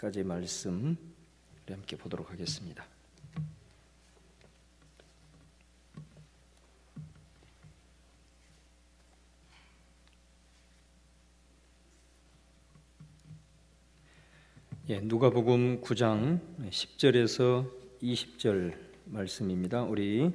가지 말씀 우리 함께 보도록 하겠습니다. 누가복음 9장 10절에서 20절 말씀입니다. 우리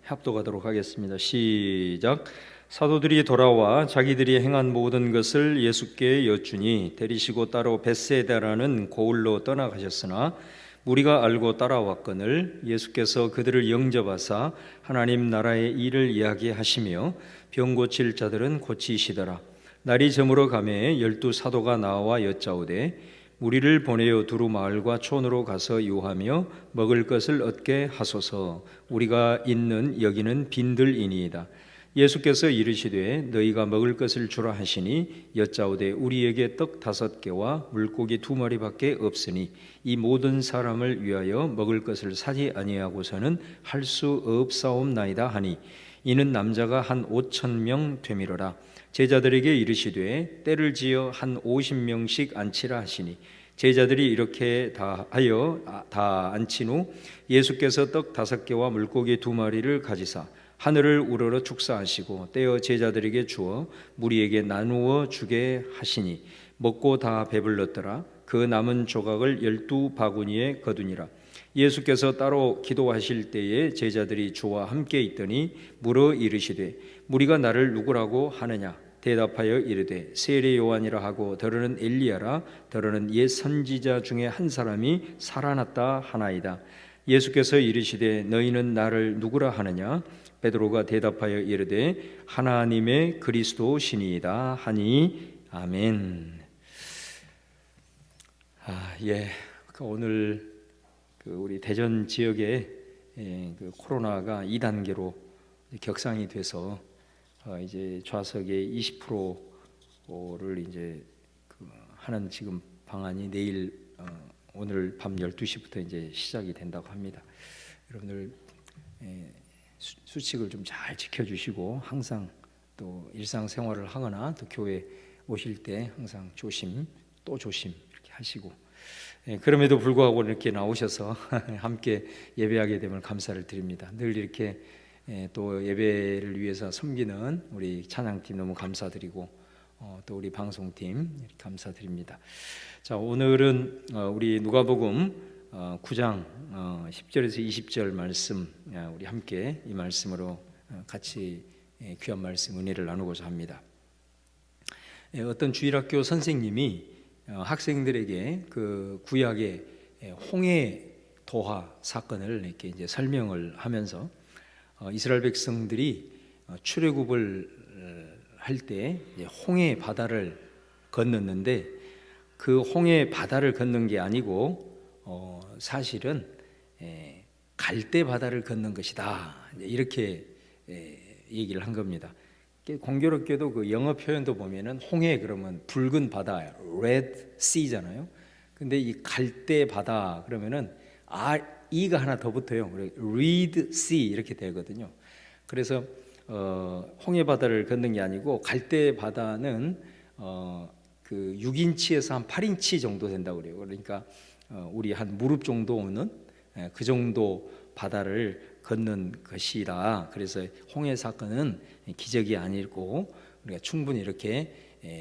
합독하도록 하겠습니다. 시작. 사도들이 돌아와 자기들이 행한 모든 것을 예수께 여쭈니 데리시고 따로 벳세다라는 고을로 떠나가셨으나 무리가 알고 따라왔거늘 예수께서 그들을 영접하사 하나님 나라의 일을 이야기하시며 병 고칠 자들은 고치시더라. 날이 저물어 가매 12 사도가 나와 여짜오되 우리를 보내어 두루 마을과 촌으로 가서 유하며 먹을 것을 얻게 하소서. 우리가 있는 여기는 빈들이니이다. 예수께서 이르시되 너희가 먹을 것을 주라 하시니 여짜오되 우리에게 떡 5개와 물고기 2마리밖에 없으니 이 모든 사람을 위하여 먹을 것을 사지 아니하고서는 할 수 없사옵나이다 하니 이는 남자가 한 5,000명 되미로라. 제자들에게 이르시되 때를 지어 한 50명씩 앉히라 하시니 제자들이 이렇게 다 앉힌 후 예수께서 떡 5개와 물고기 2마리를 가지사 하늘을 우러러 축사하시고 떼어 제자들에게 주어 무리에게 나누어 주게 하시니 먹고 다 배불렀더라. 그 남은 조각을 12바구니에 거두니라. 예수께서 따로 기도하실 때에 제자들이 주와 함께 있더니 물어 이르시되 무리가 나를 누구라고 하느냐? 대답하여 이르되 세례 요한이라 하고 더러는 엘리야라 더러는 옛 선지자 중에 한 사람이 살아났다 하나이다. 예수께서 이르시되 너희는 나를 누구라 하느냐? 베드로가 대답하여 이르되 하나님의 그리스도시니이다 하니 아멘. 오늘 우리 대전 지역에 그 코로나가 2단계로 격상이 돼서 이제 좌석의 20%를 이제 하는 지금 방안이 내일 오늘 밤 12시부터 이제 시작이 된다고 합니다. 여러분들 수칙을 좀 잘 지켜주시고 항상 또 일상생활을 하거나 또 교회 오실 때 항상 조심 또 조심 이렇게 하시고 그럼에도 불구하고 이렇게 나오셔서 함께 예배하게 되면 감사를 드립니다. 늘 이렇게 또 예배를 위해서 섬기는 우리 찬양팀 너무 감사드리고 또 우리 방송팀 감사드립니다. 자, 오늘은 우리 누가복음 9장 10절에서 20절 말씀 우리 함께 이 말씀으로 같이 귀한 말씀 은혜를 나누고자 합니다. 어떤 주일학교 선생님이 학생들에게 그 구약의 홍해 도하 사건을 이렇게 이제 설명을 하면서 이스라엘 백성들이 출애굽을 할 때 홍해 바다를 건넜는데 그 홍해 바다를 건넌 게 아니고 사실은 갈대 바다를 건넌 것이다 이렇게 얘기를 한 겁니다. 공교롭게도 그 영어 표현도 보면은 홍해 그러면 붉은 바다 Red Sea잖아요. 근데 이 갈대 바다 그러면은 E가 하나 더 붙어요. Red Sea 이렇게 되거든요. 그래서 홍해 바다를 건넌 게 아니고 갈대 바다는 그 6인치에서 한 8인치 정도 된다고 그래요. 그러니까 우리 한 무릎 정도 오는 그 정도 바다를 건넌 것이라. 그래서 홍해 사건은 기적이 아니고 우리가 충분히 이렇게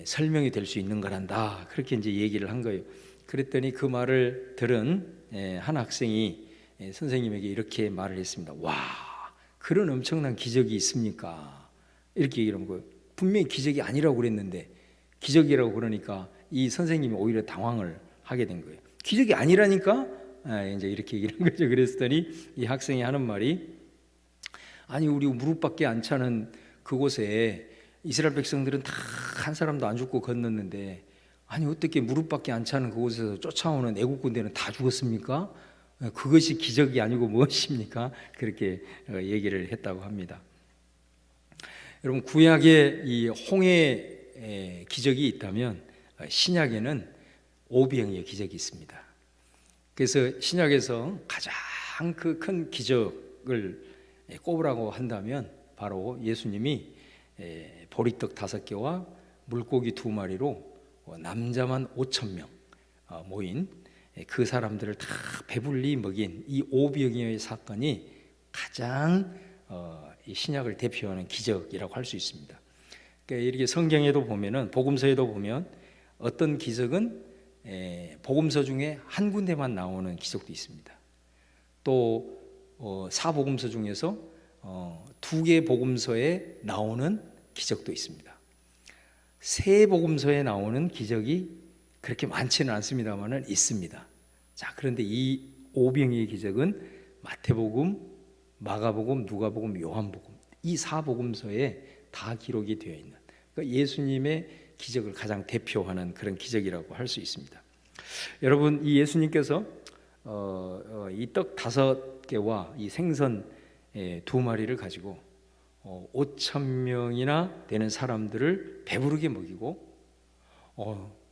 설명이 될 수 있는 거란다. 그렇게 이제 얘기를 한 거예요. 그랬더니 그 말을 들은 한 학생이 선생님에게 이렇게 말을 했습니다. 와, 그런 엄청난 기적이 있습니까? 이렇게 얘기를 한 거예요. 분명히 기적이 아니라고 그랬는데 기적이라고 그러니까 이 선생님이 오히려 당황을 하게 된 거예요. 기적이 아니라니까? 이제 이렇게 얘기를 한 거죠. 그랬더니 이 학생이 하는 말이 아니 우리 무릎밖에 안 차는 그곳에 이스라엘 백성들은 다 한 사람도 안 죽고 건넜는데 아니 어떻게 무릎밖에 안 차는 그곳에서 쫓아오는 애국 군대는 다 죽었습니까? 그것이 기적이 아니고 무엇입니까? 그렇게 얘기를 했다고 합니다. 여러분 구약에 이 홍해 기적이 있다면 신약에는 오병이의 기적이 있습니다. 그래서 신약에서 가장 그 큰 기적을 꼽으라고 한다면 바로 예수님이 보리떡 5개와 물고기 2마리로 남자만 5,000명 모인 그 사람들을 다 배불리 먹인 이 오병이어의 사건이 가장 이 신약을 대표하는 기적이라고 할 수 있습니다. 그러니까 이렇게 성경에도 보면은 복음서에도 보면 어떤 기적은 복음서 중에 한 군데만 나오는 기적도 있습니다. 또 사복음서 중에서 두 개 복음서에 나오는 기적도 있습니다. 세 복음서에 나오는 기적이 그렇게 많지는 않습니다만은 있습니다. 자, 그런데 이 오병이의 기적은 마태복음, 마가복음, 누가복음, 요한복음 이 사복음서에 다 기록이 되어 있는, 그러니까 예수님의 기적을 가장 대표하는 그런 기적이라고 할 수 있습니다. 여러분, 이 예수님께서 이 떡 5개와 이 생선 2마리를 가지고 5,000명이나 되는 사람들을 배부르게 먹이고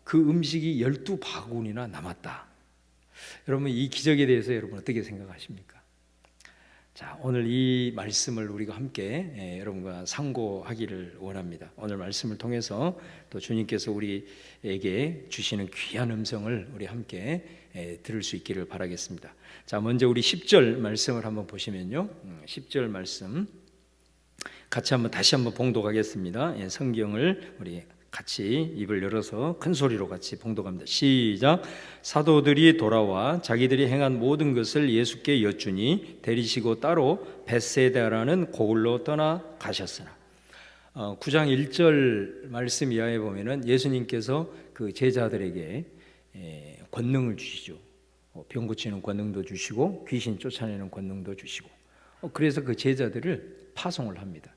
그 음식이 12바구니나 남았다. 여러분, 이 기적에 대해서 여러분 어떻게 생각하십니까? 자, 오늘 이 말씀을 우리가 함께 여러분과 상고하기를 원합니다. 오늘 말씀을 통해서 또 주님께서 우리에게 주시는 귀한 음성을 우리 함께 들을 수 있기를 바라겠습니다. 자, 먼저 우리 10절 말씀을 한번 보시면요, 10절 말씀 같이 다시 한번 봉독하겠습니다. 성경을 우리 같이 입을 열어서 큰 소리로 같이 봉독합니다. 시작. 사도들이 돌아와 자기들이 행한 모든 것을 예수께 여쭈니 데리시고 따로 벳세다라는 고을로 떠나 가셨으나. 9장 1절 말씀 이하에 보면은 예수님께서 그 제자들에게 권능을 주시죠. 병 고치는 권능도 주시고 귀신 쫓아내는 권능도 주시고, 그래서 그 제자들을 파송을 합니다.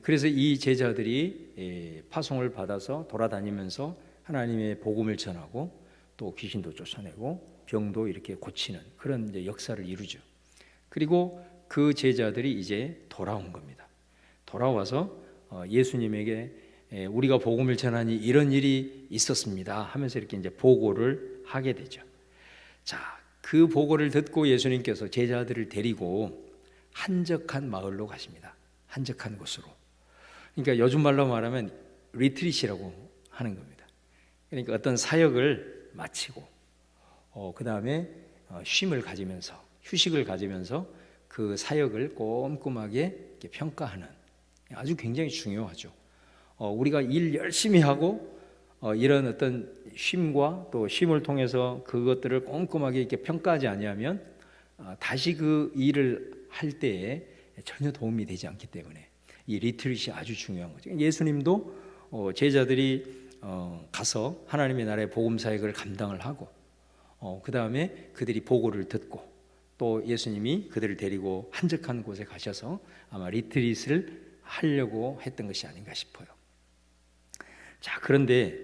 그래서 이 제자들이 파송을 받아서 돌아다니면서 하나님의 복음을 전하고 또 귀신도 쫓아내고 병도 이렇게 고치는 그런 이제 역사를 이루죠. 그리고 그 제자들이 이제 돌아온 겁니다. 돌아와서 예수님에게 우리가 복음을 전하니 이런 일이 있었습니다 하면서 이렇게 이제 보고를 하게 되죠. 자, 그 보고를 듣고 예수님께서 제자들을 데리고 한적한 마을로 가십니다. 한적한 곳으로. 그러니까 요즘 말로 말하면 리트릿이라고 하는 겁니다. 그러니까 어떤 사역을 마치고 그 다음에 쉼을 가지면서, 휴식을 가지면서 그 사역을 꼼꼼하게 이렇게 평가하는, 아주 굉장히 중요하죠. 우리가 일 열심히 하고 이런 어떤 쉼과 또 쉼을 통해서 그것들을 꼼꼼하게 이렇게 평가하지 아니하면 다시 그 일을 할 때에 전혀 도움이 되지 않기 때문에 이 리트릿이 아주 중요한 거죠. 예수님도 제자들이 가서 하나님의 나라의 복음 사역을 감당을 하고 그 다음에 그들이 보고를 듣고 또 예수님이 그들을 데리고 한적한 곳에 가셔서 아마 리트릿을 하려고 했던 것이 아닌가 싶어요. 자, 그런데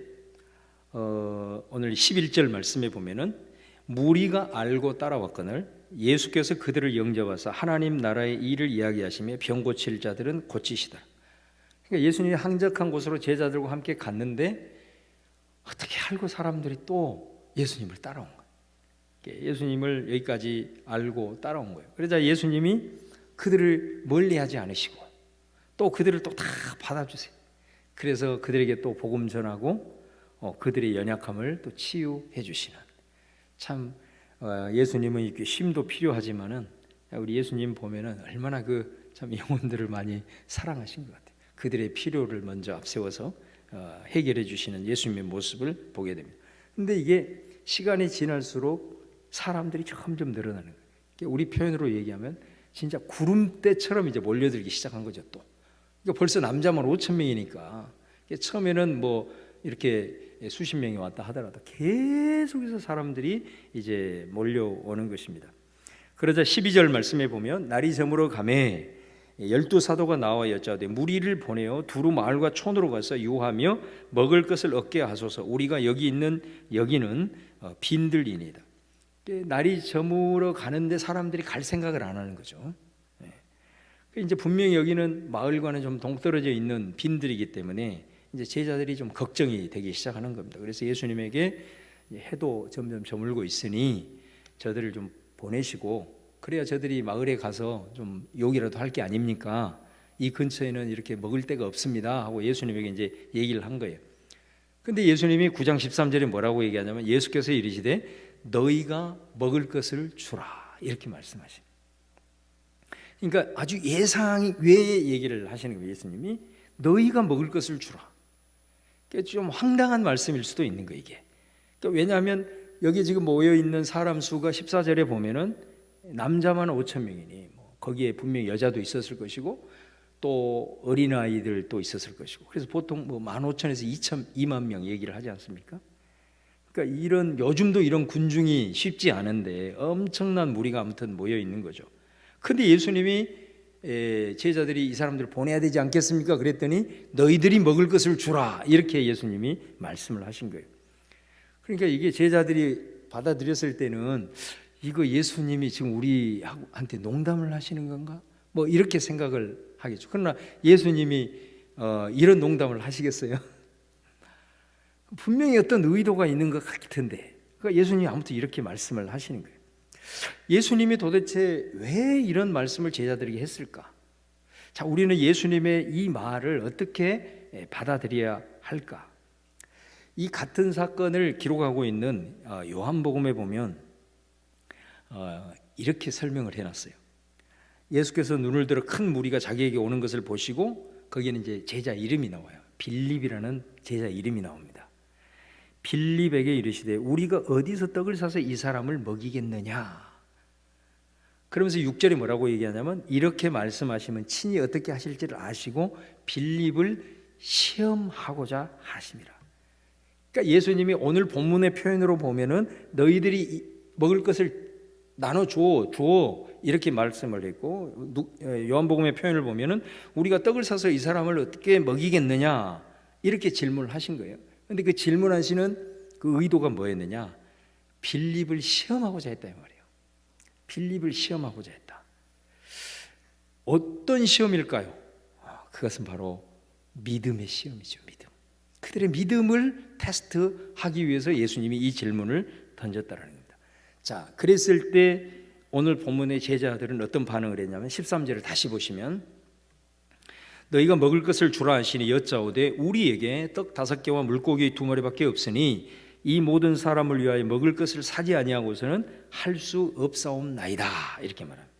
오늘 11절 말씀에 보면은 무리가 알고 따라왔거늘 예수께서 그들을 영접하사 하나님 나라의 일을 이야기하시며 병 고칠 자들은 고치시다. 그러니까 예수님이 한적한 곳으로 제자들과 함께 갔는데 어떻게 알고 사람들이 또 예수님을 따라온 거예요. 예수님을 여기까지 알고 따라온 거예요. 그러자 예수님이 그들을 멀리하지 않으시고 또 그들을 또 다 받아주세요. 그래서 그들에게 또 복음 전하고 그들의 연약함을 또 치유해 주시는, 참 예수님은 이렇게 쉼도 필요하지만은 우리 예수님 보면은 얼마나 그 참 영혼들을 많이 사랑하신 것 같아요. 그들의 필요를 먼저 앞세워서 해결해 주시는 예수님의 모습을 보게 됩니다. 근데 이게 시간이 지날수록 사람들이 점점 늘어나는 거예요. 우리 표현으로 얘기하면 진짜 구름대처럼 이제 몰려들기 시작한 거죠. 또 그러니까 벌써 남자만 5,000명이니까 처음에는 뭐 이렇게 수십 명이 왔다 하더라도 계속해서 사람들이 이제 몰려오는 것입니다. 그러자 12절 말씀에 보면 날이 저물어 가매 12사도가 나와 여짜오되 무리를 보내어 두루 마을과 촌으로 가서 유하며 먹을 것을 얻게 하소서. 우리가 여기는 빈들이니이다. 날이 저물어 가는데 사람들이 갈 생각을 안 하는 거죠. 이제 분명히 여기는 마을과는 좀 동떨어져 있는 빈들이기 때문에 이제 제자들이 좀 걱정이 되기 시작하는 겁니다. 그래서 예수님에게 해도 점점 저물고 있으니 저들을 좀 보내시고 그래야 저들이 마을에 가서 좀 욕이라도 할 게 아닙니까? 이 근처에는 이렇게 먹을 데가 없습니다 하고 예수님에게 이제 얘기를 한 거예요. 근데 예수님이 9장 13절에 뭐라고 얘기하냐면 예수께서 이르시되 너희가 먹을 것을 주라 이렇게 말씀하십니다. 그러니까 아주 예상 외의 얘기를 하시는 거예요. 예수님이 너희가 먹을 것을 주라. 그러니까 좀 황당한 말씀일 수도 있는 거예요, 이게. 그러니까 왜냐하면 여기 지금 모여 있는 사람 수가 14절에 보면은 남자만 5천 명이니 거기에 분명히 여자도 있었을 것이고 또 어린아이들도 있었을 것이고, 그래서 보통 15,000에서 2만 명 얘기를 하지 않습니까? 그러니까 이런 요즘도 이런 군중이 쉽지 않은데 엄청난 무리가 아무튼 모여 있는 거죠. 근데 예수님이 제자들이 이 사람들을 보내야 되지 않겠습니까? 그랬더니 너희들이 먹을 것을 주라 이렇게 예수님이 말씀을 하신 거예요. 그러니까 이게 제자들이 받아들였을 때는 이거 예수님이 지금 우리한테 농담을 하시는 건가? 이렇게 생각을 하겠죠. 그러나 예수님이 이런 농담을 하시겠어요? 분명히 어떤 의도가 있는 것 같은데, 그러니까 예수님이 아무튼 이렇게 말씀을 하시는 거예요. 예수님이 도대체 왜 이런 말씀을 제자들에게 했을까? 자, 우리는 예수님의 이 말을 어떻게 받아들여야 할까? 이 같은 사건을 기록하고 있는 요한복음에 보면 이렇게 설명을 해놨어요. 예수께서 눈을 들어 큰 무리가 자기에게 오는 것을 보시고, 거기에는 이제 제자 이름이 나와요. 빌립이라는 제자 이름이 나옵니다. 빌립에게 이르시되 우리가 어디서 떡을 사서 이 사람을 먹이겠느냐? 그러면서 6절에 뭐라고 얘기하냐면, 이렇게 말씀하시면 친히 어떻게 하실지를 아시고 빌립을 시험하고자 하심이라. 그러니까 예수님이 오늘 본문의 표현으로 보면은 너희들이 먹을 것을 나눠줘 이렇게 말씀을 했고, 요한복음의 표현을 보면은 우리가 떡을 사서 이 사람을 어떻게 먹이겠느냐 이렇게 질문을 하신 거예요. 그런데 그 질문하시는 그 의도가 뭐였느냐? 빌립을 시험하고자 했다 이 말이에요. 빌립을 시험하고자 했다. 어떤 시험일까요? 그것은 바로 믿음의 시험이죠. 믿음. 그들의 믿음을 테스트하기 위해서 예수님이 이 질문을 던졌다라는 겁니다. 자, 그랬을 때 오늘 본문의 제자들은 어떤 반응을 했냐면 13절을 다시 보시면, 너희가 먹을 것을 주라 하시니 여짜오되 우리에게 떡 5개와 물고기 2마리밖에 없으니 이 모든 사람을 위하여 먹을 것을 사지 아니하고서는 할 수 없사옵나이다 이렇게 말합니다.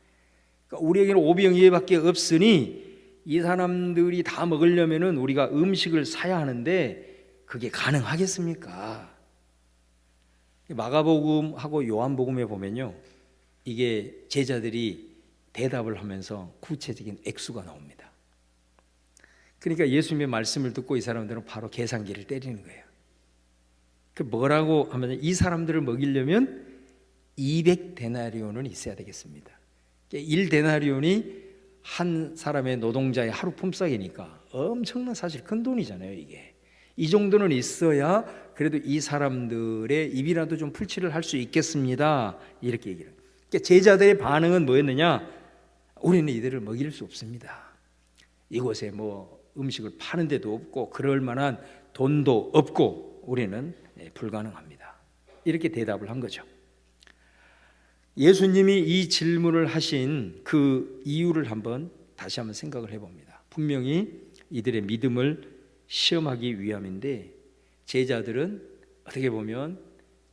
그러니까 우리에게는 5병 이외밖에 없으니 이 사람들이 다 먹으려면은 우리가 음식을 사야 하는데 그게 가능하겠습니까? 마가복음하고 요한복음에 보면요, 이게 제자들이 대답을 하면서 구체적인 액수가 나옵니다. 그러니까 예수님의 말씀을 듣고 이 사람들은 바로 계산기를 때리는 거예요. 그 뭐라고 하면, 이 사람들을 먹이려면 200데나리온은 있어야 되겠습니다. 1데나리온이 한 사람의 노동자의 하루 품삯이니까 엄청난 사실 큰 돈이잖아요. 이게 이 정도는 있어야 그래도 이 사람들의 입이라도 좀 풀칠을 할 수 있겠습니다 이렇게 얘기를 해요. 그러니까 제자들의 반응은 뭐였느냐? 우리는 이들을 먹일 수 없습니다. 이곳에 음식을 파는 데도 없고 그럴 만한 돈도 없고 우리는 불가능합니다 이렇게 대답을 한 거죠. 예수님이 이 질문을 하신 그 이유를 다시 한번 생각을 해봅니다. 분명히 이들의 믿음을 시험하기 위함인데, 제자들은 어떻게 보면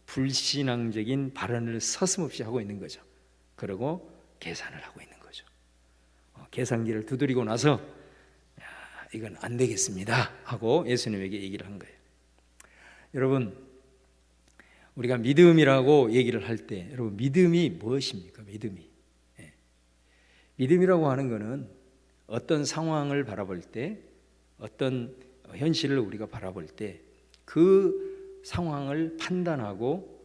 불신앙적인 발언을 서슴없이 하고 있는 거죠. 그리고 계산을 하고 있는 거죠. 계산기를 두드리고 나서 이건 안 되겠습니다 하고 예수님에게 얘기를 한 거예요. 여러분, 우리가 믿음이라고 얘기를 할 때, 여러분 믿음이 무엇입니까? 믿음이라고 하는 것은 어떤 상황을 바라볼 때, 어떤 현실을 우리가 바라볼 때 그 상황을 판단하고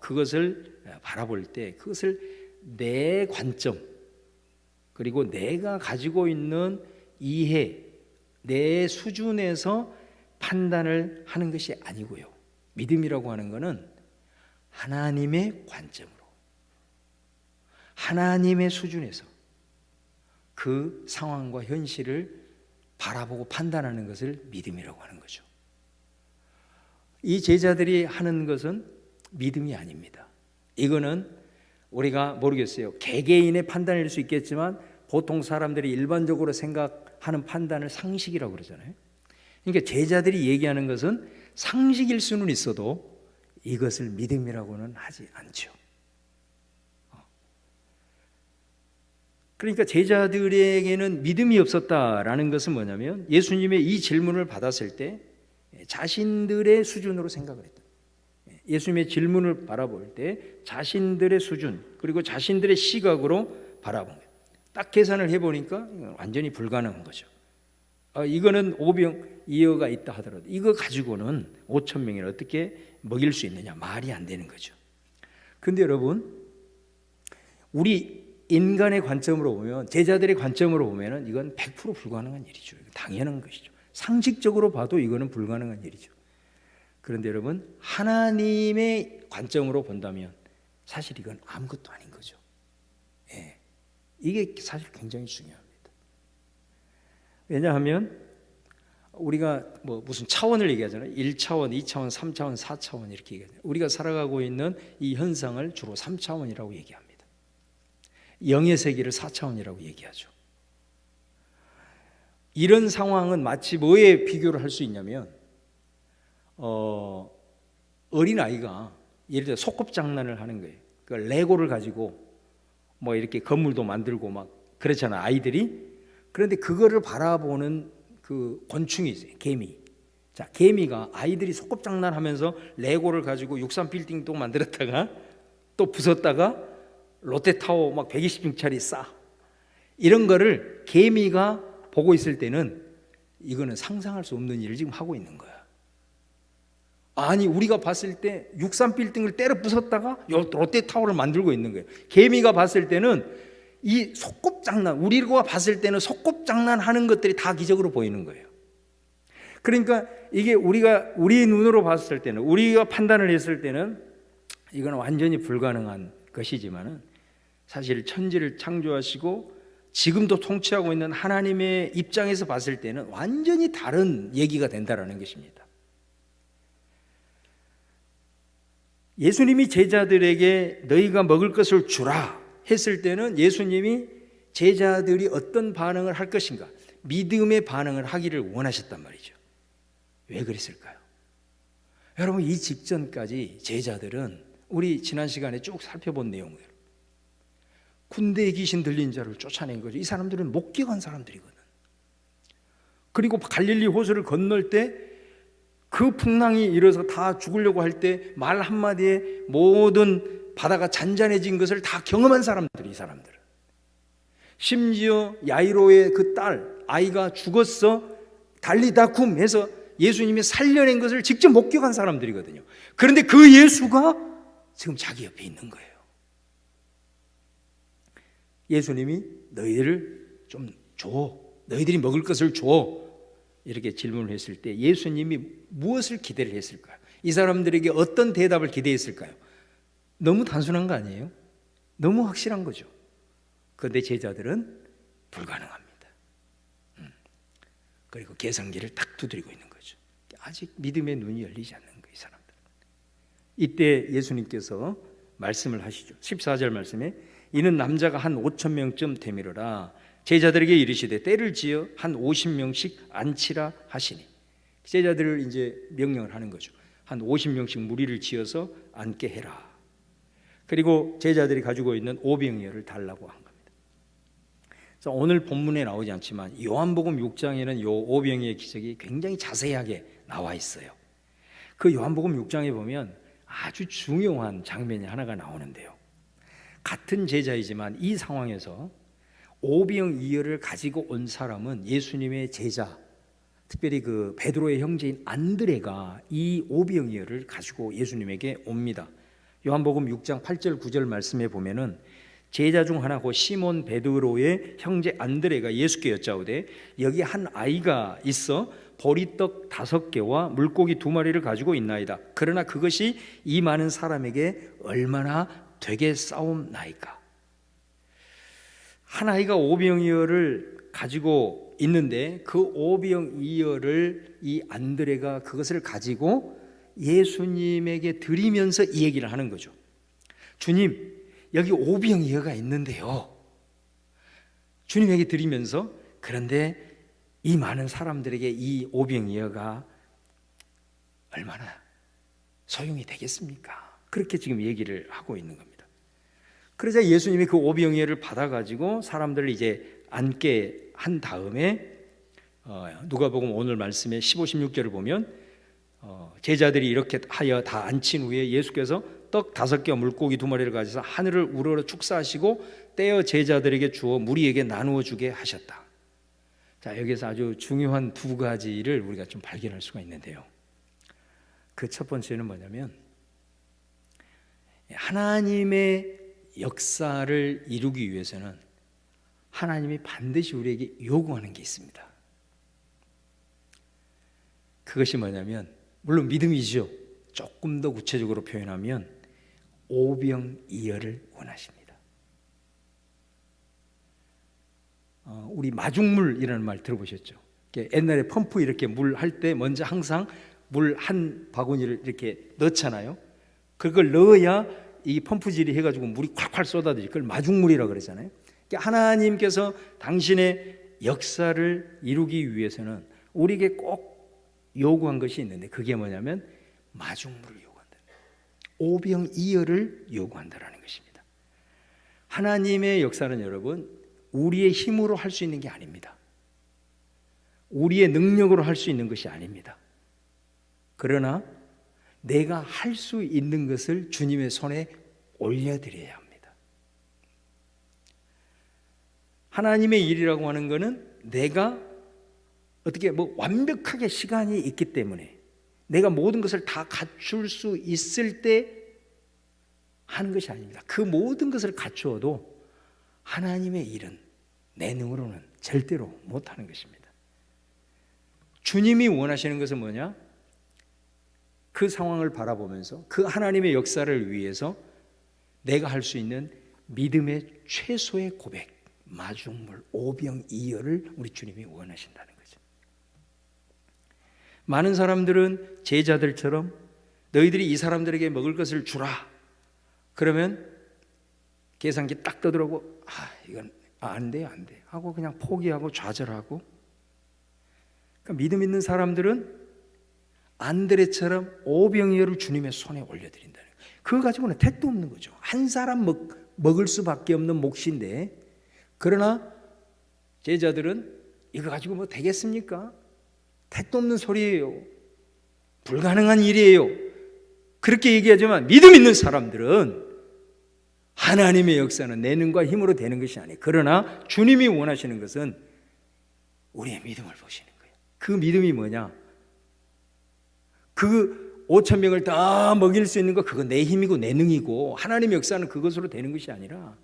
그것을 바라볼 때 그것을 내 관점, 그리고 내가 가지고 있는 이해, 내 수준에서 판단을 하는 것이 아니고요, 믿음이라고 하는 것은 하나님의 관점으로, 하나님의 수준에서 그 상황과 현실을 바라보고 판단하는 것을 믿음이라고 하는 거죠. 이 제자들이 하는 것은 믿음이 아닙니다. 이거는 우리가 모르겠어요, 개개인의 판단일 수 있겠지만 보통 사람들이 일반적으로 생각하는 판단을 상식이라고 그러잖아요. 그러니까 제자들이 얘기하는 것은 상식일 수는 있어도 이것을 믿음이라고는 하지 않죠. 그러니까 제자들에게는 믿음이 없었다라는 것은 뭐냐면 예수님의 이 질문을 받았을 때 자신들의 수준으로 생각을 했다. 예수님의 질문을 바라볼 때 자신들의 수준 그리고 자신들의 시각으로 바라본 거예요. 딱 계산을 해보니까 완전히 불가능한 거죠. 이거는 오병이어가 있다 하더라도 이거 가지고는 5천 명을 어떻게 먹일 수 있느냐, 말이 안 되는 거죠. 근데 여러분, 우리 인간의 관점으로 보면, 제자들의 관점으로 보면 이건 100% 불가능한 일이죠. 당연한 것이죠. 상식적으로 봐도 이거는 불가능한 일이죠. 그런데 여러분, 하나님의 관점으로 본다면 사실 이건 아무것도 아닌 거죠. 예. 이게 사실 굉장히 중요합니다. 왜냐하면 우리가 무슨 차원을 얘기하잖아요. 1차원, 2차원, 3차원, 4차원 이렇게 얘기하잖아요. 우리가 살아가고 있는 이 현상을 주로 3차원이라고 얘기합니다. 영의 세계를 4차원이라고 얘기하죠. 이런 상황은 마치 뭐에 비교를 할 수 있냐면 어린아이가 예를 들어 소꿉장난을 하는 거예요. 그 레고를 가지고 이렇게 건물도 만들고 막 그렇잖아, 아이들이. 그런데 그거를 바라보는 그 곤충이 있어요. 개미. 자, 개미가 아이들이 소꿉장난하면서 레고를 가지고 63빌딩도 만들었다가 또 부쉈다가 롯데타워 막 120층짜리 쌓아. 이런 거를 개미가 보고 있을 때는 이거는 상상할 수 없는 일을 지금 하고 있는 거야. 아니, 우리가 봤을 때 63빌딩을 때려 부쉈다가 롯데타워를 만들고 있는 거예요. 개미가 봤을 때는 이 소꿉장난, 우리가 봤을 때는 소꿉장난 하는 것들이 다 기적으로 보이는 거예요. 그러니까 이게 우리 눈으로 봤을 때는, 우리가 판단을 했을 때는 이건 완전히 불가능한 것이지만은 사실 천지를 창조하시고 지금도 통치하고 있는 하나님의 입장에서 봤을 때는 완전히 다른 얘기가 된다라는 것입니다. 예수님이 제자들에게 너희가 먹을 것을 주라 했을 때는 예수님이 제자들이 어떤 반응을 할 것인가, 믿음의 반응을 하기를 원하셨단 말이죠. 왜 그랬을까요? 여러분, 이 직전까지 제자들은 우리 지난 시간에 쭉 살펴본 내용이에요. 군대에 귀신 들린 자를 쫓아낸 거죠. 이 사람들은 목격한 사람들이거든. 그리고 갈릴리 호수를 건널 때 그 풍랑이 일어서 다 죽으려고 할 때 말 한마디에 모든 바다가 잔잔해진 것을 다 경험한 사람들이, 이 사람들은. 심지어 야이로의 그 아이가 죽었어 달리다쿰 해서 예수님이 살려낸 것을 직접 목격한 사람들이거든요. 그런데 그 예수가 지금 자기 옆에 있는 거예요. 예수님이 너희들을 좀 줘, 너희들이 먹을 것을 줘, 이렇게 질문을 했을 때 예수님이 무엇을 기대를 했을까요? 이 사람들에게 어떤 대답을 기대했을까요? 너무 단순한 거 아니에요? 너무 확실한 거죠. 그런데 제자들은 불가능합니다. 그리고 계산기를 딱 두드리고 있는 거죠. 아직 믿음의 눈이 열리지 않는 거예요, 이 사람들은. 이때 예수님께서 말씀을 하시죠. 14절 말씀에 이는 남자가 한 5천 명쯤 되밀어라. 제자들에게 이르시되 때를 지어 한 50명씩 앉히라 하시니. 제자들을 이제 명령을 하는 거죠. 한 50명씩 무리를 지어서 앉게 해라. 그리고 제자들이 가지고 있는 오병이어를 달라고 한 겁니다. 그래서 오늘 본문에 나오지 않지만 요한복음 6장에는 요 오병이어의 기적이 굉장히 자세하게 나와 있어요. 그 요한복음 6장에 보면 아주 중요한 장면이 하나가 나오는데요. 같은 제자이지만 이 상황에서 오병이어를 가지고 온 사람은 예수님의 제자, 특별히 그 베드로의 형제인 안드레가 이 오병이어를 가지고 예수님에게 옵니다. 요한복음 6장 8절 9절 말씀에 보면은 제자 중 하나고 시몬 베드로의 형제 안드레가 예수께 여짜오되 여기 한 아이가 있어 보리떡 5개와 물고기 2마리를 가지고 있나이다. 그러나 그것이 이 많은 사람에게 얼마나 되겠사옵나이까. 한 아이가 오병이어를 가지고 있는데 그 오병이어를 이 안드레가 그것을 가지고 예수님에게 드리면서 이 얘기를 하는 거죠. 주님, 여기 오병이어가 있는데요. 주님에게 드리면서 그런데 이 많은 사람들에게 이 오병이어가 얼마나 소용이 되겠습니까? 그렇게 지금 얘기를 하고 있는 겁니다. 그러자 예수님이 그 오병이어를 받아가지고 사람들을 이제 앉게 한 다음에 누가복음 오늘 말씀에 15, 16절을 보면 제자들이 이렇게 하여 다 앉힌 후에 예수께서 떡 5개와 물고기 2마리를 가져서 하늘을 우러러 축사하시고 떼어 제자들에게 주어 무리에게 나누어 주게 하셨다. 자, 여기서 아주 중요한 2가지를 우리가 좀 발견할 수가 있는데요. 그 첫 번째는 뭐냐면 하나님의 역사를 이루기 위해서는 하나님이 반드시 우리에게 요구하는 게 있습니다. 그것이 뭐냐면 물론 믿음이죠. 조금 더 구체적으로 표현하면 오병이어를 원하십니다. 우리 마중물이라는 말 들어보셨죠? 옛날에 펌프 이렇게 물 할 때 먼저 항상 물 한 바구니를 이렇게 넣잖아요. 그걸 넣어야 이 펌프질이 해가지고 물이 콸콸 쏟아지죠. 그걸 마중물이라고 그러잖아요. 하나님께서 당신의 역사를 이루기 위해서는 우리에게 꼭 요구한 것이 있는데 그게 뭐냐면 마중물을 요구한다. 오병이어를 요구한다라는 것입니다. 하나님의 역사는 여러분 우리의 힘으로 할 수 있는 게 아닙니다. 우리의 능력으로 할 수 있는 것이 아닙니다. 그러나 내가 할 수 있는 것을 주님의 손에 올려드려야 합니다. 하나님의 일이라고 하는 것은 내가 어떻게 완벽하게 시간이 있기 때문에 내가 모든 것을 다 갖출 수 있을 때 하는 것이 아닙니다. 그 모든 것을 갖추어도 하나님의 일은 내 능으로는 절대로 못하는 것입니다. 주님이 원하시는 것은 뭐냐? 그 상황을 바라보면서 그 하나님의 역사를 위해서 내가 할 수 있는 믿음의 최소의 고백, 마중물, 오병이어를 우리 주님이 원하신다는 거죠. 많은 사람들은 제자들처럼 너희들이 이 사람들에게 먹을 것을 주라. 그러면 계산기 딱 떠들고 이건 안 돼요, 안 돼 하고 그냥 포기하고 좌절하고. 그러니까 믿음 있는 사람들은 안드레처럼 오병이어를 주님의 손에 올려드린다는 거예요. 그거 가지고는 택도 없는 거죠. 한 사람 먹을 수밖에 없는 몫인데, 그러나 제자들은 이거 가지고 뭐 되겠습니까? 택도 없는 소리예요. 불가능한 일이에요. 그렇게 얘기하지만 믿음 있는 사람들은 하나님의 역사는 내 능과 힘으로 되는 것이 아니에요. 그러나 주님이 원하시는 것은 우리의 믿음을 보시는 거예요. 그 믿음이 뭐냐? 그 5,000명을 다 먹일 수 있는 거 그거 내 힘이고 내 능이고 하나님의 역사는 그것으로 되는 것이 아니라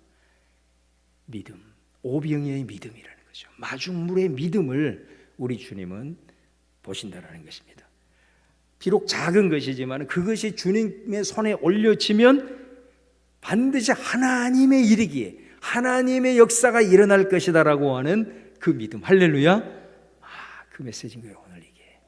믿음, 오병이어의 믿음이라는 거죠. 마중물의 믿음을 우리 주님은 보신다라는 것입니다. 비록 작은 것이지만 그것이 주님의 손에 올려지면 반드시 하나님의 일이기에 하나님의 역사가 일어날 것이다라고 하는 그 믿음. 할렐루야. 그 메시지인 거예요, 오늘 이게.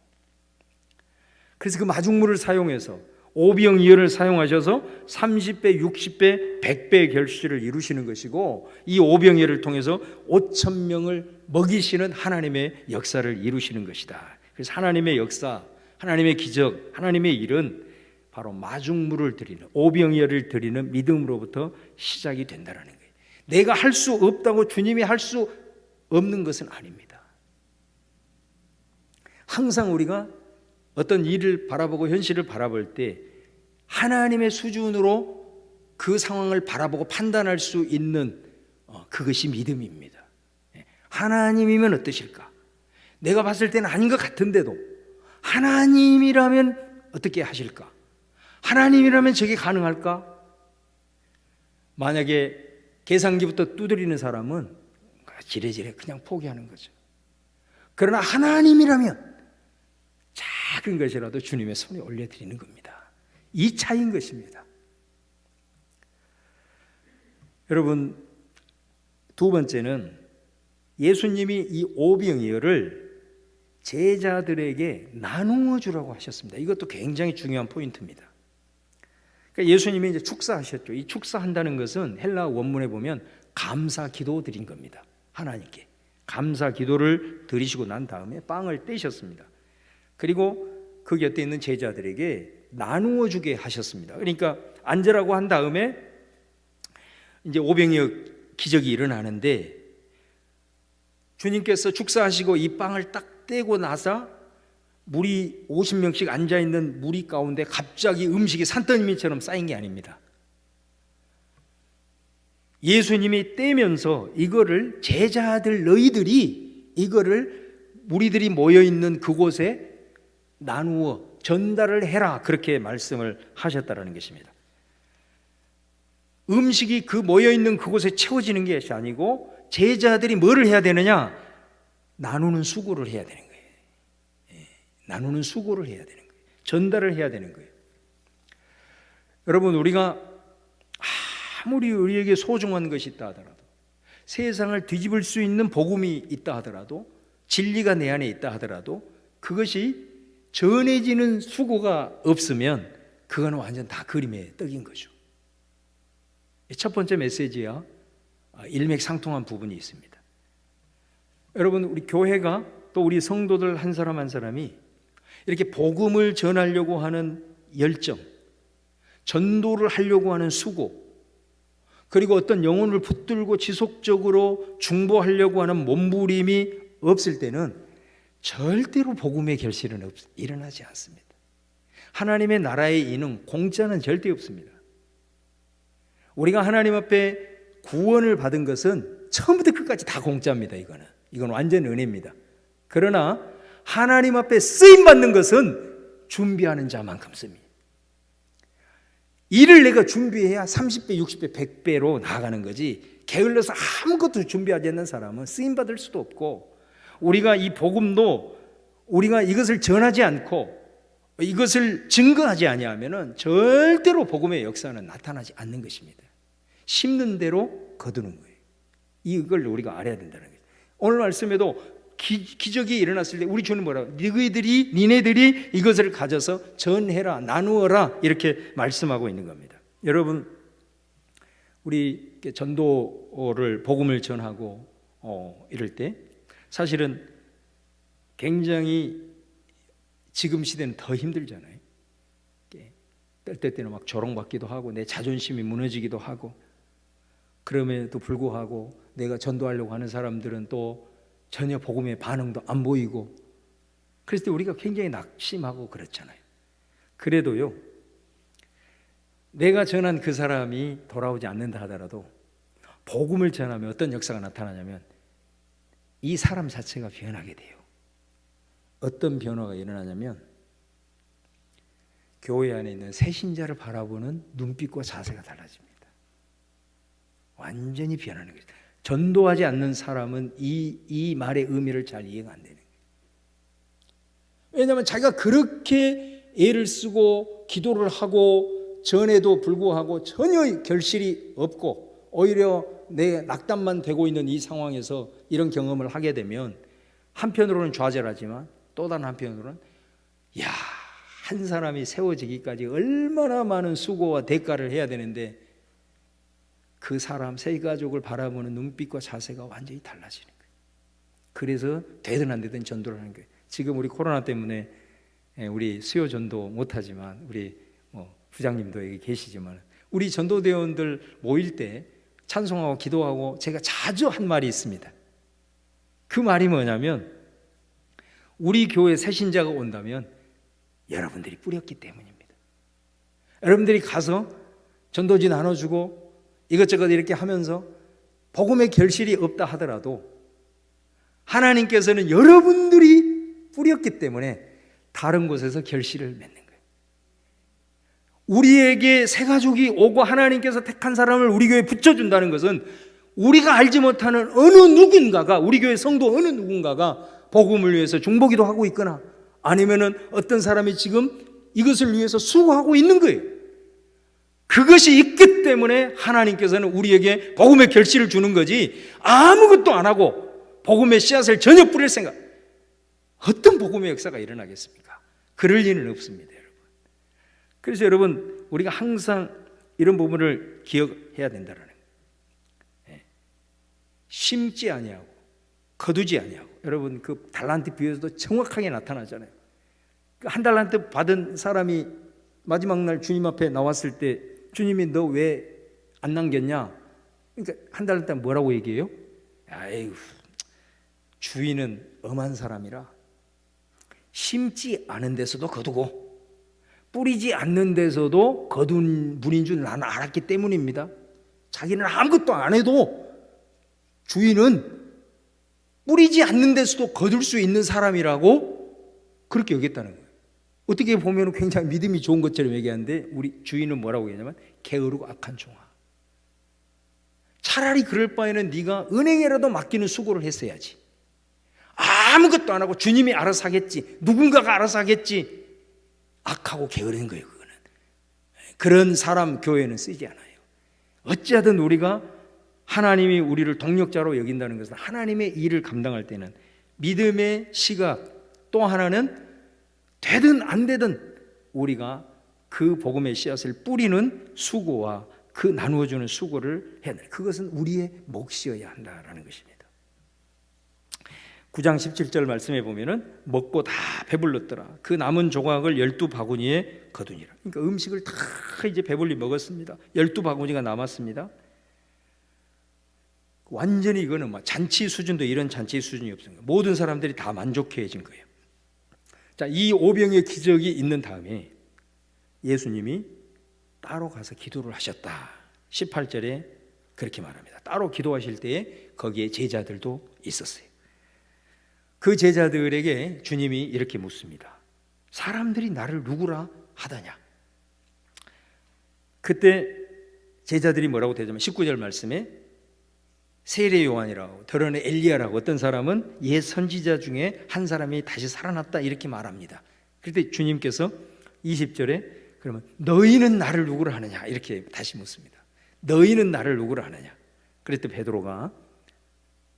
그래서 그 마중물을 사용해서 오병이어를 사용하셔서 30배, 60배, 100배의 결실을 이루시는 것이고, 이 오병이어를 통해서 5,000명을 먹이시는 하나님의 역사를 이루시는 것이다. 그래서 하나님의 역사, 하나님의 기적, 하나님의 일은 바로 마중물을 드리는, 오병이어를 드리는 믿음으로부터 시작이 된다는 거예요. 내가 할 수 없다고 주님이 할 수 없는 것은 아닙니다. 항상 우리가 어떤 일을 바라보고 현실을 바라볼 때 하나님의 수준으로 그 상황을 바라보고 판단할 수 있는 그것이 믿음입니다. 하나님이면 어떠실까? 내가 봤을 때는 아닌 것 같은데도 하나님이라면 어떻게 하실까? 하나님이라면 저게 가능할까? 만약에 계산기부터 두드리는 사람은 지레지레 그냥 포기하는 거죠. 그러나 하나님이라면 작은 것이라도 주님의 손에 올려드리는 겁니다. 이 차이인 것입니다. 여러분, 두 번째는 예수님이 이 오병이어를 제자들에게 나누어 주라고 하셨습니다. 이것도 굉장히 중요한 포인트입니다. 그러니까 예수님이 이제 축사하셨죠. 이 축사한다는 것은 헬라 원문에 보면 감사 기도 드린 겁니다. 하나님께 감사 기도를 드리시고 난 다음에 빵을 떼셨습니다. 그리고 그 곁에 있는 제자들에게 나누어 주게 하셨습니다. 그러니까 앉으라고 한 다음에 이제 오병이어 기적이 일어나는데, 주님께서 축사하시고 이 빵을 딱 떼고 나서 무리 50명씩 앉아있는 무리 가운데 갑자기 음식이 산더미처럼 쌓인 게 아닙니다. 예수님이 떼면서 이거를 제자들 너희들이 이거를 무리들이 모여있는 그곳에 나누어 전달을 해라, 그렇게 말씀을 하셨다는 것입니다. 음식이 그 모여있는 그곳에 채워지는 것이 아니고 제자들이 뭐를 해야 되느냐? 나누는 수고를 해야 되는 거예요. 나누는 수고를 해야 되는 거예요. 전달을 해야 되는 거예요. 여러분, 우리가 아무리 우리에게 소중한 것이 있다 하더라도, 세상을 뒤집을 수 있는 복음이 있다 하더라도, 진리가 내 안에 있다 하더라도 그것이 전해지는 수고가 없으면 그거는 완전 다 그림의 떡인 거죠. 첫 번째 메시지야 일맥상통한 부분이 있습니다. 여러분, 우리 교회가 또 우리 성도들 한 사람 한 사람이 이렇게 복음을 전하려고 하는 열정, 전도를 하려고 하는 수고, 그리고 어떤 영혼을 붙들고 지속적으로 중보하려고 하는 몸부림이 없을 때는 절대로 복음의 결실은 일어나지 않습니다. 하나님의 나라의 인은 공짜는 절대 없습니다. 우리가 하나님 앞에 구원을 받은 것은 처음부터 끝까지 다 공짜입니다. 이건 완전 은혜입니다. 그러나 하나님 앞에 쓰임받는 것은 준비하는 자만큼 씁니다. 일을 내가 준비해야 30배, 60배, 100배로 나아가는 거지, 게을러서 아무것도 준비하지 않는 사람은 쓰임받을 수도 없고, 우리가 이 복음도 우리가 이것을 전하지 않고 이것을 증거하지 아니하면은 절대로 복음의 역사는 나타나지 않는 것입니다. 심는 대로 거두는 거예요. 이걸 우리가 알아야 된다는 거예요. 오늘 말씀에도 기적이 일어났을 때 우리 주는 뭐라고? 니네들이 이것을 가져서 전해라, 나누어라, 이렇게 말씀하고 있는 겁니다. 여러분, 우리 전도를 복음을 전하고 이럴 때 사실은 굉장히 지금 시대는 더 힘들잖아요. 때때로 막 조롱받기도 하고 내 자존심이 무너지기도 하고, 그럼에도 불구하고 내가 전도하려고 하는 사람들은 또 전혀 복음의 반응도 안 보이고, 그랬을 때 우리가 굉장히 낙심하고 그렇잖아요. 그래도요, 내가 전한 그 사람이 돌아오지 않는다 하더라도 복음을 전하면 어떤 역사가 나타나냐면 이 사람 자체가 변하게 돼요. 어떤 변화가 일어나냐면 교회 안에 있는 새신자를 바라보는 눈빛과 자세가 달라집니다. 완전히 변하는 거죠. 전도하지 않는 사람은 이 말의 의미를 잘 이해가 안 되는 거예요. 왜냐하면 자기가 그렇게 애를 쓰고 기도를 하고 전에도 불구하고 전혀 결실이 없고 오히려 내 낙담만 되고 있는 이 상황에서 이런 경험을 하게 되면 한편으로는 좌절하지만 또 다른 한편으로는 한 사람이 세워지기까지 얼마나 많은 수고와 대가를 해야 되는데 그 사람 세 가족을 바라보는 눈빛과 자세가 완전히 달라지는 거예요. 그래서 되든 안 되든 전도를 하는 거예요. 지금 우리 코로나 때문에 우리 수요 전도 못하지만 우리 부장님도 여기 계시지만 우리 전도대원들 모일 때 찬송하고 기도하고 제가 자주 한 말이 있습니다. 그 말이 뭐냐면 우리 교회 새신자가 온다면 여러분들이 뿌렸기 때문입니다. 여러분들이 가서 전도지 나눠주고 이것저것 이렇게 하면서 복음의 결실이 없다 하더라도 하나님께서는 여러분들이 뿌렸기 때문에 다른 곳에서 결실을 맺는 거예요. 우리에게 새 가족이 오고 하나님께서 택한 사람을 우리 교회에 붙여준다는 것은 우리가 알지 못하는 어느 누군가가, 우리 교회 성도 어느 누군가가 복음을 위해서 중보기도 하고 있거나 아니면은 어떤 사람이 지금 이것을 위해서 수고하고 있는 거예요. 그것이 있기 때문에 하나님께서는 우리에게 복음의 결실을 주는 거지, 아무것도 안 하고 복음의 씨앗을 전혀 뿌릴 생각, 어떤 복음의 역사가 일어나겠습니까? 그럴 리는 없습니다, 여러분. 그래서 여러분, 우리가 항상 이런 부분을 기억해야 된다는 거예요. 심지 아니하고 거두지 아니하고. 여러분, 그 달란트 비유에서도 정확하게 나타나잖아요. 한 달란트 받은 사람이 마지막 날 주님 앞에 나왔을 때 주님이 너 왜 안 남겼냐? 그러니까 한 달 동안 뭐라고 얘기해요? 아이고, 주인은 엄한 사람이라 심지 않은 데서도 거두고 뿌리지 않는 데서도 거둔 분인 줄 나는 알았기 때문입니다. 자기는 아무것도 안 해도 주인은 뿌리지 않는 데서도 거둘 수 있는 사람이라고 그렇게 여겼다는 거예요. 어떻게 보면 굉장히 믿음이 좋은 것처럼 얘기하는데 우리 주인은 뭐라고 얘기하냐면 게으르고 악한 종아. 차라리 그럴 바에는 네가 은행에라도 맡기는 수고를 했어야지. 아무것도 안 하고 주님이 알아서 하겠지, 누군가가 알아서 하겠지. 악하고 게으른 거예요. 그거는 그런 사람 교회는 쓰지 않아요. 어찌하든 우리가 하나님이 우리를 동력자로 여긴다는 것은 하나님의 일을 감당할 때는 믿음의 시각, 또 하나는 되든 안 되든 우리가 그 복음의 씨앗을 뿌리는 수고와 그 나누어주는 수고를 해야 돼. 그것은 우리의 몫이어야 한다라는 것입니다. 9장 17절 말씀에 보면은 먹고 다 배불렀더라. 그 남은 조각을 12바구니에 거두니라. 그러니까 음식을 다 이제 배불리 먹었습니다. 12바구니가 남았습니다. 완전히 이거는 뭐 잔치 수준도 이런 잔치 수준이 없습니다. 모든 사람들이 다 만족해진 거예요. 자, 이 오병의 기적이 있는 다음에 예수님이 따로 가서 기도를 하셨다. 18절에 그렇게 말합니다. 따로 기도하실 때에 거기에 제자들도 있었어요. 그 제자들에게 주님이 이렇게 묻습니다. 사람들이 나를 누구라 하더냐? 그때 제자들이 뭐라고 대답하면 19절 말씀에 세례 요한이라고, 더러는 엘리야라고, 어떤 사람은 옛 선지자 중에 한 사람이 다시 살아났다 이렇게 말합니다. 그때 주님께서 20절에 그러면 너희는 나를 누구라 하느냐 이렇게 다시 묻습니다. 너희는 나를 누구라 하느냐? 그랬더니 베드로가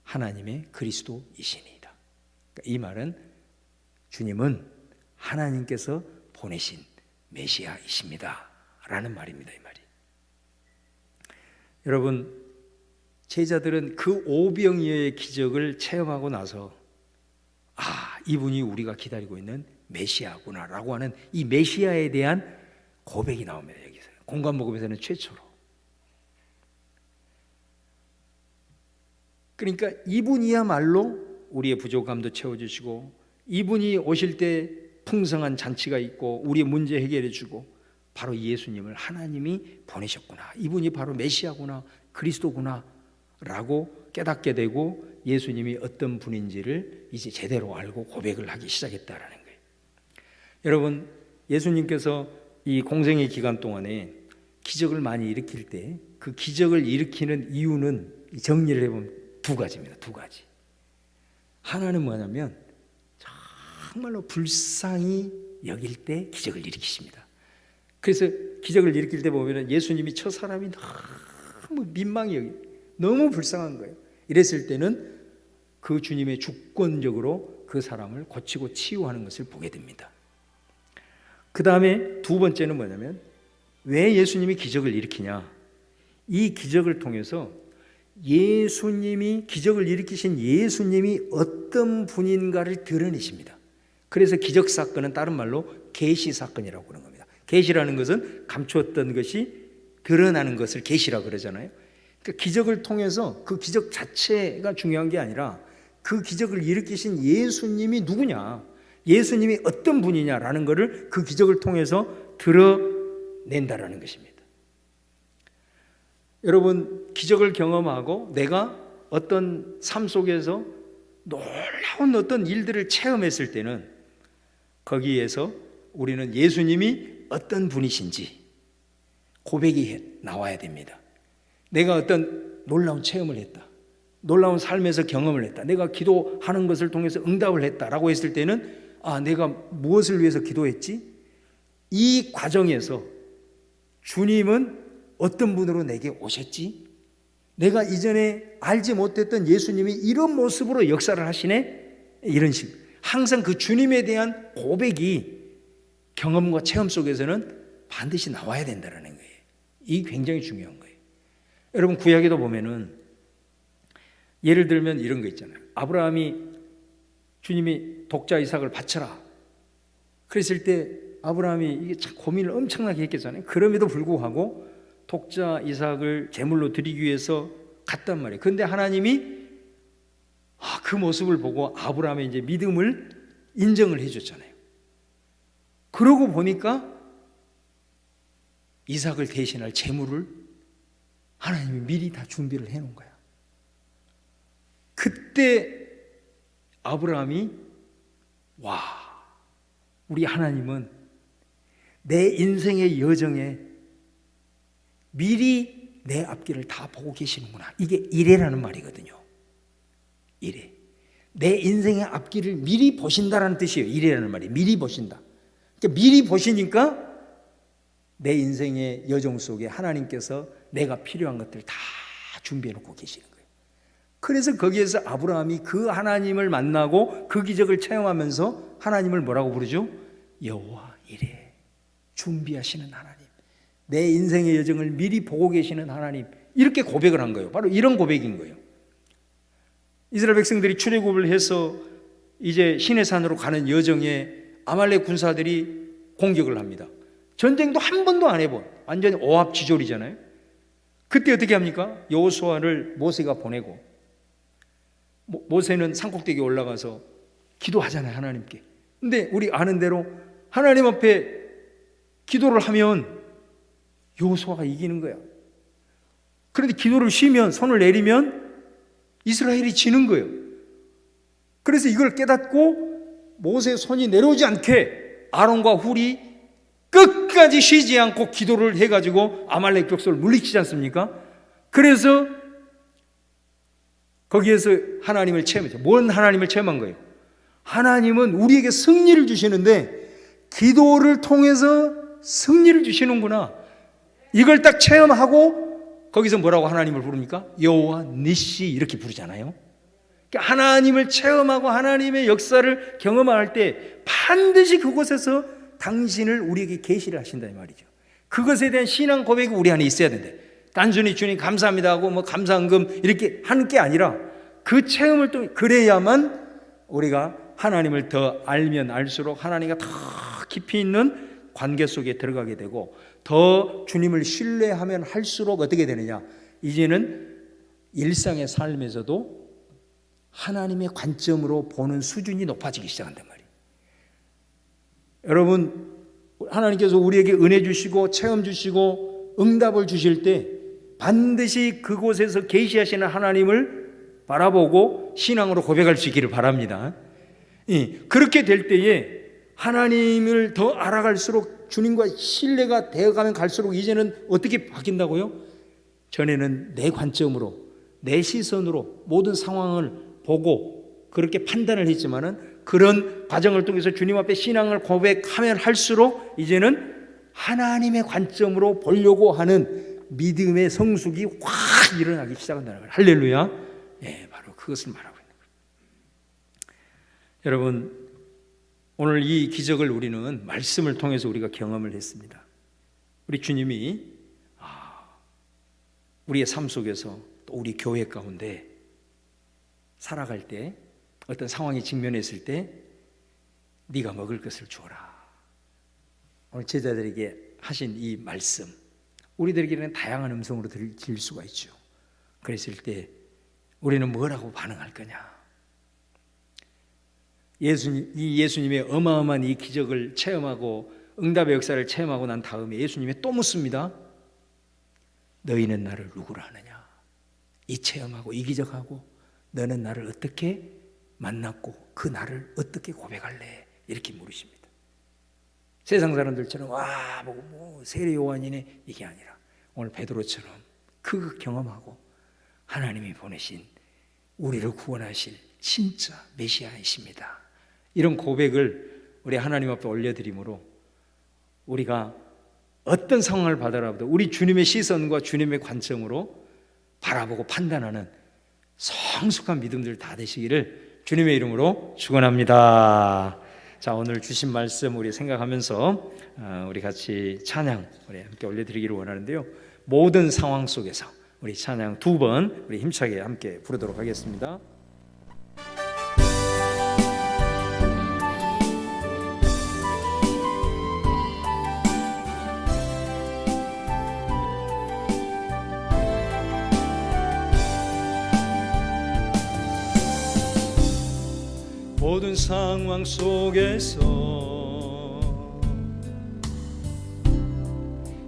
하나님의 그리스도이시니이다. 그러니까 이 말은 주님은 하나님께서 보내신 메시아이십니다 라는 말입니다. 이 말이. 여러분, 제자들은 그 오병이어의 기적을 체험하고 나서 이분이 우리가 기다리고 있는 메시아구나 라고 하는 이 메시아에 대한 고백이 나옵니다. 여기서 공관복음에서는 최초로. 그러니까 이분이야말로 우리의 부족함도 채워주시고, 이분이 오실 때 풍성한 잔치가 있고 우리의 문제 해결해 주고, 바로 예수님을 하나님이 보내셨구나, 이분이 바로 메시아구나, 그리스도구나 라고 깨닫게 되고 예수님이 어떤 분인지를 이제 제대로 알고 고백을 하기 시작했다라는 거예요. 여러분, 예수님께서 이 공생의 기간 동안에 기적을 많이 일으킬 때 그 기적을 일으키는 이유는 정리를 해보면 두 가지입니다. 두 가지. 하나는 뭐냐면 정말로 불쌍히 여길 때 기적을 일으키십니다. 그래서 기적을 일으킬 때 보면 예수님이 저 사람이 너무 민망히 여기, 너무 불쌍한 거예요. 이랬을 때는 그 주님의 주권적으로 그 사람을 고치고 치유하는 것을 보게 됩니다. 그 다음에 두 번째는 뭐냐면 왜 예수님이 기적을 일으키냐? 이 기적을 통해서 예수님이, 기적을 일으키신 예수님이 어떤 분인가를 드러내십니다. 그래서 기적 사건은 다른 말로 계시 사건이라고 그러는 겁니다. 계시라는 것은 감추었던 것이 드러나는 것을 계시라고 그러잖아요. 그러니까 기적을 통해서 그 기적 자체가 중요한 게 아니라 그 기적을 일으키신 예수님이 누구냐, 예수님이 어떤 분이냐라는 것을 그 기적을 통해서 드러낸다라는 것입니다. 여러분, 기적을 경험하고 내가 어떤 삶 속에서 놀라운 어떤 일들을 체험했을 때는 거기에서 우리는 예수님이 어떤 분이신지 고백이 나와야 됩니다. 내가 어떤 놀라운 체험을 했다, 놀라운 삶에서 경험을 했다, 내가 기도하는 것을 통해서 응답을 했다라고 했을 때는 내가 무엇을 위해서 기도했지? 이 과정에서 주님은 어떤 분으로 내게 오셨지? 내가 이전에 알지 못했던 예수님이 이런 모습으로 역사를 하시네? 이런 식. 항상 그 주님에 대한 고백이 경험과 체험 속에서는 반드시 나와야 된다는 거예요. 이게 굉장히 중요한 거예요. 여러분, 구약에도 보면은 예를 들면 이런 거 있잖아요. 아브라함이 주님이 독자 이삭을 바쳐라 그랬을 때 아브라함이 이게 참 고민을 엄청나게 했겠잖아요. 그럼에도 불구하고 독자 이삭을 제물로 드리기 위해서 갔단 말이에요. 그런데 하나님이 그 모습을 보고 아브라함의 이제 믿음을 인정을 해줬잖아요. 그러고 보니까 이삭을 대신할 제물을 하나님이 미리 다 준비를 해놓은 거야. 그때 아브라함이 우리 하나님은 내 인생의 여정에 미리 내 앞길을 다 보고 계시는구나. 이게 이래라는 말이거든요. 이래. 내 인생의 앞길을 미리 보신다라는 뜻이에요. 이래라는 말이 미리 보신다. 그러니까 미리 보시니까 내 인생의 여정 속에 하나님께서 내가 필요한 것들 다 준비해 놓고 계시는 거예요. 그래서 거기에서 아브라함이 그 하나님을 만나고 그 기적을 체험하면서 하나님을 뭐라고 부르죠? 여호와 이레, 준비하시는 하나님, 내 인생의 여정을 미리 보고 계시는 하나님, 이렇게 고백을 한 거예요. 바로 이런 고백인 거예요. 이스라엘 백성들이 출애굽을 해서 이제 시내산으로 가는 여정에 아말렉 군사들이 공격을 합니다. 전쟁도 한 번도 안 해본 완전히 오합지졸이잖아요. 그때 어떻게 합니까? 여호수아를 모세가 보내고, 모세는 산꼭대기에 올라가서 기도하잖아요, 하나님께. 근데 우리 아는 대로 하나님 앞에 기도를 하면 여호수아가 이기는 거야. 그런데 기도를 쉬면, 손을 내리면 이스라엘이 지는 거예요. 그래서 이걸 깨닫고 모세의 손이 내려오지 않게 아론과 훌이 끝까지 쉬지 않고 기도를 해가지고 아말렉 족속을 물리치지 않습니까? 그래서 거기에서 하나님을 체험했죠. 뭔 하나님을 체험한 거예요? 하나님은 우리에게 승리를 주시는데 기도를 통해서 승리를 주시는구나. 이걸 딱 체험하고 거기서 뭐라고 하나님을 부릅니까? 여호와 니시 이렇게 부르잖아요. 그러니까 하나님을 체험하고 하나님의 역사를 경험할 때 반드시 그곳에서 당신을 우리에게 계시를 하신다 이 말이죠. 그것에 대한 신앙 고백이 우리 안에 있어야 된대. 단순히 주님 감사합니다 하고 감사헌금 이렇게 하는 게 아니라 그 체험을 또 그래야만 우리가 하나님을 더 알면 알수록 하나님과 더 깊이 있는 관계 속에 들어가게 되고, 더 주님을 신뢰하면 할수록 어떻게 되느냐, 이제는 일상의 삶에서도 하나님의 관점으로 보는 수준이 높아지기 시작한단 말이에요. 여러분, 하나님께서 우리에게 은혜 주시고 체험 주시고 응답을 주실 때 반드시 그곳에서 계시하시는 하나님을 바라보고 신앙으로 고백할 수 있기를 바랍니다. 그렇게 될 때에 하나님을 더 알아갈수록 주님과 신뢰가 되어가면 갈수록 이제는 어떻게 바뀐다고요? 전에는 내 관점으로, 내 시선으로 모든 상황을 보고 그렇게 판단을 했지만은 그런 과정을 통해서 주님 앞에 신앙을 고백하면 할수록 이제는 하나님의 관점으로 보려고 하는 믿음의 성숙이 확 일어나기 시작한다는 거예요. 할렐루야. 바로 그것을 말하고 있는 거예요. 여러분, 오늘 이 기적을 우리는 말씀을 통해서 우리가 경험을 했습니다. 우리 주님이 우리의 삶 속에서 또 우리 교회 가운데 살아갈 때 어떤 상황에 직면했을 때 네가 먹을 것을 주어라. 오늘 제자들에게 하신 이 말씀, 우리들에게는 다양한 음성으로 들릴 수가 있죠. 그랬을 때 우리는 뭐라고 반응할 거냐? 예수님의 어마어마한 이 기적을 체험하고 응답의 역사를 체험하고 난 다음에 예수님이 또 묻습니다. 너희는 나를 누구라 하느냐? 이 체험하고 이 기적하고 너는 나를 어떻게 만났고 그 나를 어떻게 고백할래? 이렇게 물으십니다. 세상 사람들처럼 보고 세례 요한이네 이게 아니라 오늘 베드로처럼 그 경험하고 하나님이 보내신 우리를 구원하실 진짜 메시아이십니다. 이런 고백을 우리 하나님 앞에 올려드림으로 우리가 어떤 상황을 받아라도 우리 주님의 시선과 주님의 관점으로 바라보고 판단하는 성숙한 믿음들 다 되시기를 주님의 이름으로 축원합니다. 자, 오늘 주신 말씀 우리 생각하면서 우리 같이 찬양 우리 함께 올려드리기를 원하는데요. 모든 상황 속에서 우리 찬양 2번 우리 힘차게 함께 부르도록 하겠습니다. 모든 상황 속에서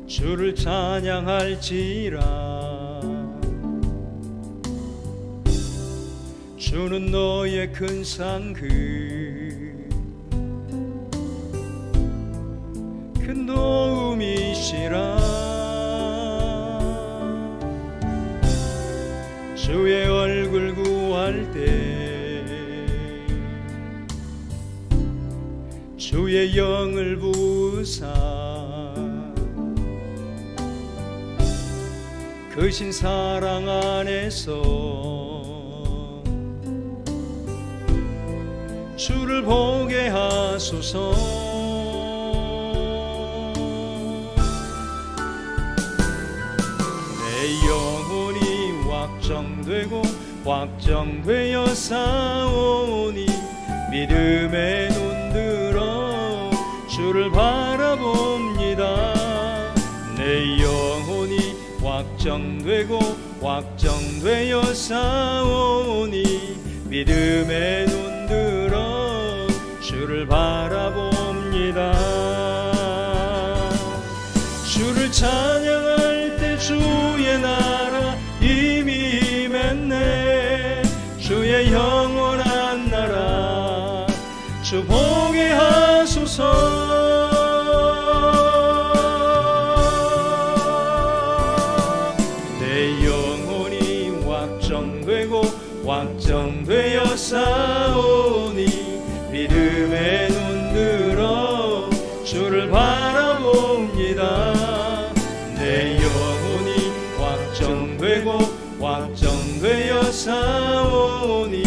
주를 찬양할지라. 주는 너의 큰 상급, 큰 도움이시라. 주의 얼굴 구할 때 주의 영을 부으사 크신 사랑 안에서 주를 보게 하소서. 내 영혼이 확정되고 확정되어 싸우니 믿음의 눈 들어 주를 바라봅니다. 내 영혼이 확정되고 확정되어 싸우니 믿음의 눈 들어 주를 바라봅니다. 주를 찬양할 때 주의 나라 이미 임했네. 주의 영원한 나라 주 보게 하소서. 내 영혼이 확정되고 확정되어 싸우니 믿음의 눈 들어 주를 바라봅니다. 내 영혼이 확정되고 확정되어 싸우니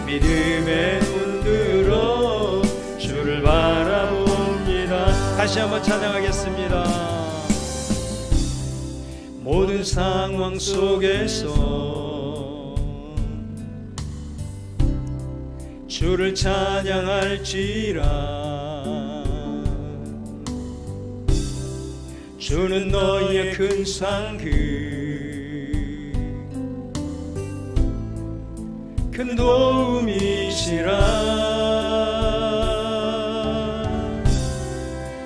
믿음의 눈 들어 주를 바라봅니다. 다시 한번 찬양하겠습니다. 모든 상황 속에서 주를 찬양할지라. 주는 너의 큰 상급, 큰 도움이시라.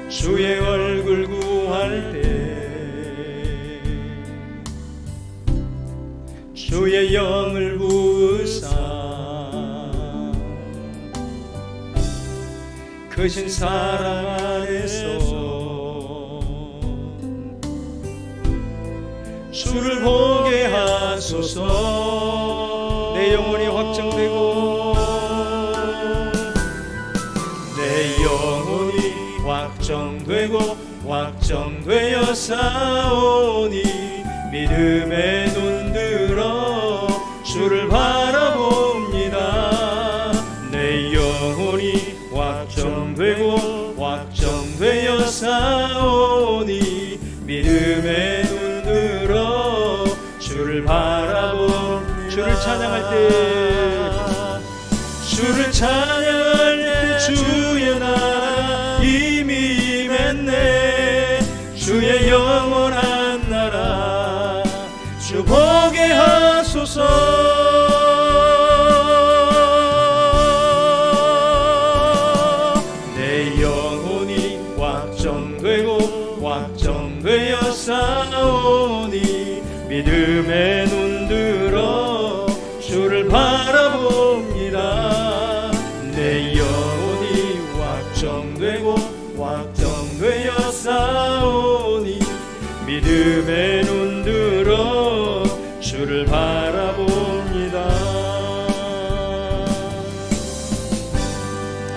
주의 얼굴 구할 때 주의 영을 부으사 크신 사랑 안에서 주를 보게 하소서. 내 영혼이 확정되고 내 영혼이 확정되고 확정되어 싸우니 믿음의 눈 들어 주를 바라봅니다. 내 영혼이 확정되고 확정되어 싸우니 믿음의 눈 들어 주를 바라봅니다. 주를 찬양할 때 주를 찬양할 때 주의 나라 이미 임했네. 주의 영원한 나라 주 보게 하소서. 내 영혼이 확정되고 확정되어 싸우니 믿음의 눈 들어 주를 바라봅니다. 내 영혼이 확정되고 확정되어 싸우니 믿음의 눈 들어 주를 바라봅니다.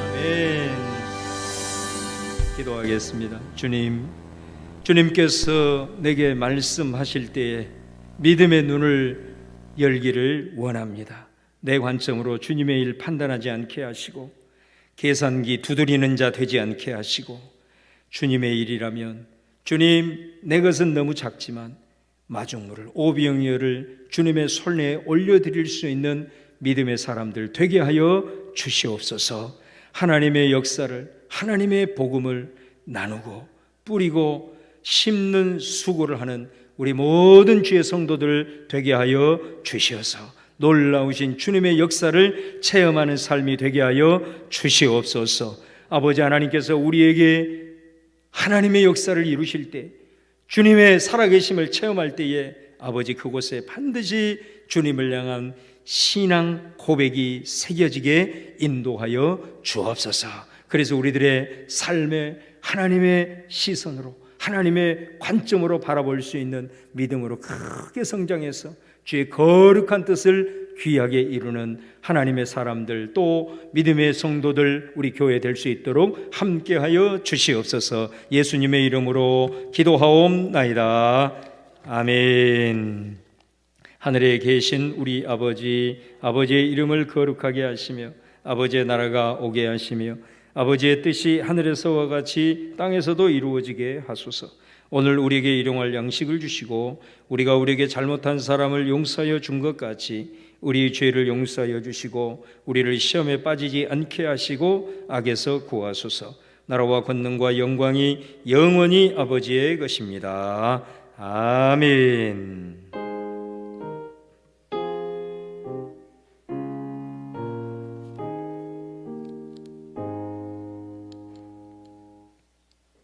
아멘. 기도하겠습니다. 주님께서 내게 말씀하실 때에 믿음의 눈을 열기를 원합니다. 내 관점으로 주님의 일 판단하지 않게 하시고 계산기 두드리는 자 되지 않게 하시고 주님의 일이라면 주님 내 것은 너무 작지만 마중물을 오병이어를 주님의 손에 올려드릴 수 있는 믿음의 사람들 되게 하여 주시옵소서. 하나님의 역사를 하나님의 복음을 나누고 뿌리고 심는 수고를 하는 우리 모든 주의 성도들 되게 하여 주시어서 놀라우신 주님의 역사를 체험하는 삶이 되게 하여 주시옵소서. 아버지 하나님께서 우리에게 하나님의 역사를 이루실 때, 주님의 살아계심을 체험할 때에 아버지 그곳에 반드시 주님을 향한 신앙 고백이 새겨지게 인도하여 주옵소서. 그래서 우리들의 삶에 하나님의 시선으로, 하나님의 관점으로 바라볼 수 있는 믿음으로 크게 성장해서 주의 거룩한 뜻을 귀하게 이루는 하나님의 사람들, 또 믿음의 성도들, 우리 교회 될 수 있도록 함께하여 주시옵소서. 예수님의 이름으로 기도하옵나이다. 아멘. 하늘에 계신 우리 아버지, 아버지의 이름을 거룩하게 하시며 아버지의 나라가 오게 하시며 아버지의 뜻이 하늘에서와 같이 땅에서도 이루어지게 하소서. 오늘 우리에게 일용할 양식을 주시고 우리가 우리에게 잘못한 사람을 용서하여 준 것 같이 우리 죄를 용서하여 주시고 우리를 시험에 빠지지 않게 하시고 악에서 구하소서. 나라와 권능과 영광이 영원히 아버지의 것입니다. 아멘.